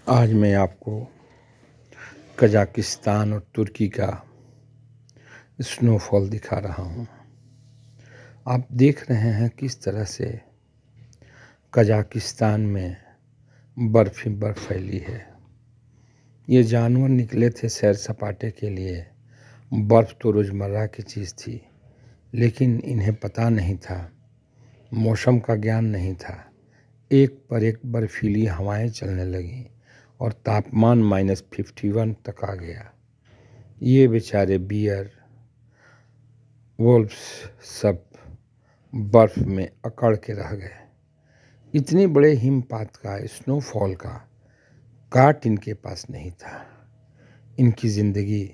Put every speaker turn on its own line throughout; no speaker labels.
आज मैं आपको कजाकिस्तान और तुर्की का स्नोफॉल दिखा रहा हूँ। आप देख रहे हैं किस तरह से कजाकिस्तान में बर्फ़ ही बर्फ़ फैली है। ये जानवर निकले थे सैर सपाटे के लिए। बर्फ़ तो रोज़मर्रा की चीज़ थी, लेकिन इन्हें पता नहीं था, मौसम का ज्ञान नहीं था। एक पर एक बर्फीली हवाएं चलने लगीं और तापमान -51 तक आ गया। ये बेचारे बियर, वोल्व्स सब बर्फ में अकड़ के रह गए। इतने बड़े हिमपात का, स्नोफॉल का काट इनके पास नहीं था। इनकी ज़िंदगी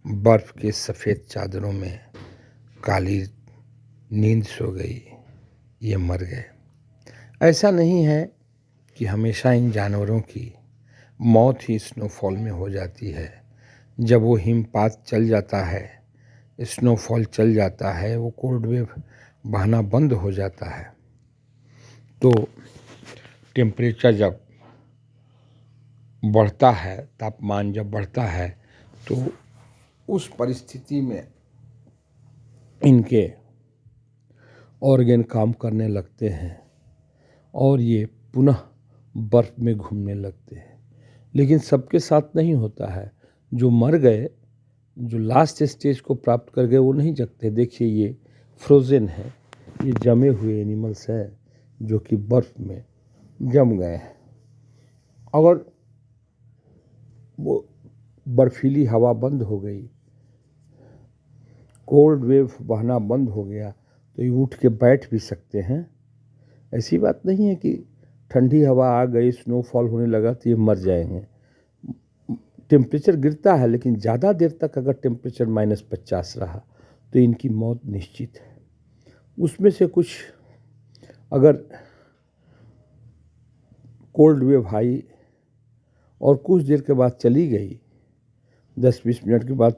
बर्फ के सफ़ेद चादरों में काली नींद सो गई। ये मर गए। ऐसा नहीं है कि हमेशा इन जानवरों की मौत ही स्नोफॉल में हो जाती है। जब वो हिमपात चल जाता है, स्नोफॉल चल जाता है, वो कोल्ड वेव बहना बंद हो जाता है, तो टेम्परेचर जब बढ़ता है, तापमान जब बढ़ता है, तो उस परिस्थिति में इनके ऑर्गन काम करने लगते हैं और ये पुनः बर्फ़ में घूमने लगते हैं। लेकिन सबके साथ नहीं होता है। जो मर गए, जो लास्ट स्टेज को प्राप्त कर गए, वो नहीं जगते। देखिए, ये फ्रोज़न है, ये जमे हुए एनिमल्स हैं जो कि बर्फ़ में जम गए हैं। अगर वो बर्फीली हवा बंद हो गई, कोल्ड वेव बहना बंद हो गया, तो ये उठ के बैठ भी सकते हैं। ऐसी बात नहीं है कि ठंडी हवा आ गई, स्नोफॉल होने लगा तो ये मर जाएंगे। टेम्परेचर गिरता है, लेकिन ज़्यादा देर तक अगर टेम्परेचर -50 रहा तो इनकी मौत निश्चित है। उसमें से कुछ अगर कोल्ड वेव आई और कुछ देर के बाद चली गई, 10-20 मिनट के बाद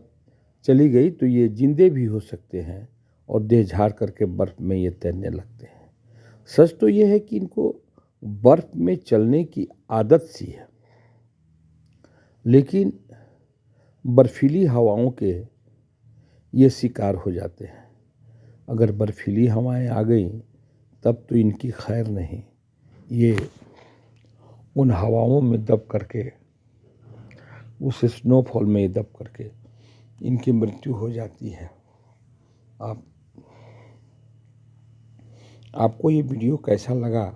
चली गई, तो ये जिंदे भी हो सकते हैं और देह झाड़ करके बर्फ़ में ये तैरने लगते हैं। सच तो ये है कि इनको बर्फ़ में चलने की आदत सी है, लेकिन बर्फीली हवाओं के ये शिकार हो जाते हैं। अगर बर्फीली हवाएं आ गई तब तो इनकी खैर नहीं। ये उन हवाओं में दब करके, उस स्नोफॉल में दब करके इनकी मृत्यु हो जाती है। आपको ये वीडियो कैसा लगा?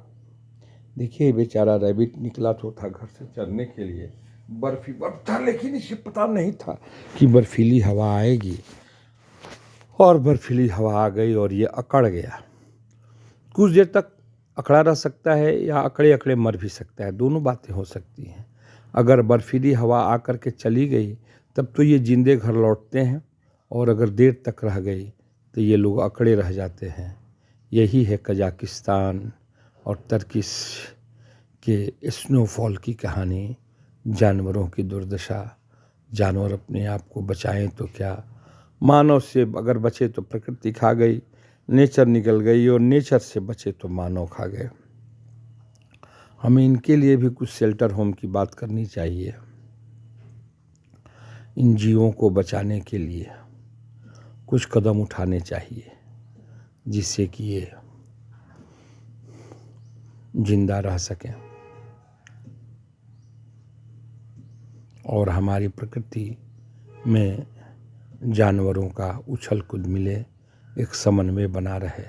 देखिए, बेचारा रैबिट निकला तो था घर से चरने के लिए, बर्फ ही बर्फ था, लेकिन इसे पता नहीं था कि बर्फीली हवा आएगी, और बर्फीली हवा आ गई और ये अकड़ गया। कुछ देर तक अकड़ा रह सकता है या अकड़े अकड़े मर भी सकता है, दोनों बातें हो सकती हैं। अगर बर्फीली हवा आ कर के चली गई तब तो ये जिंदे घर लौटते हैं, और अगर देर तक रह गई तो ये लोग अकड़े रह जाते हैं। यही है कजाकिस्तान और तुर्की के स्नोफॉल की कहानी, जानवरों की दुर्दशा। जानवर अपने आप को बचाएं तो क्या, मानव से अगर बचे तो प्रकृति खा गई, नेचर निकल गई, और नेचर से बचे तो मानव खा गए। हमें इनके लिए भी कुछ शेल्टर होम की बात करनी चाहिए। इन जीवों को बचाने के लिए कुछ कदम उठाने चाहिए, जिससे कि ये जिंदा रह सकें और हमारी प्रकृति में जानवरों का उछल कूद मिले, एक समन्वय बना रहे।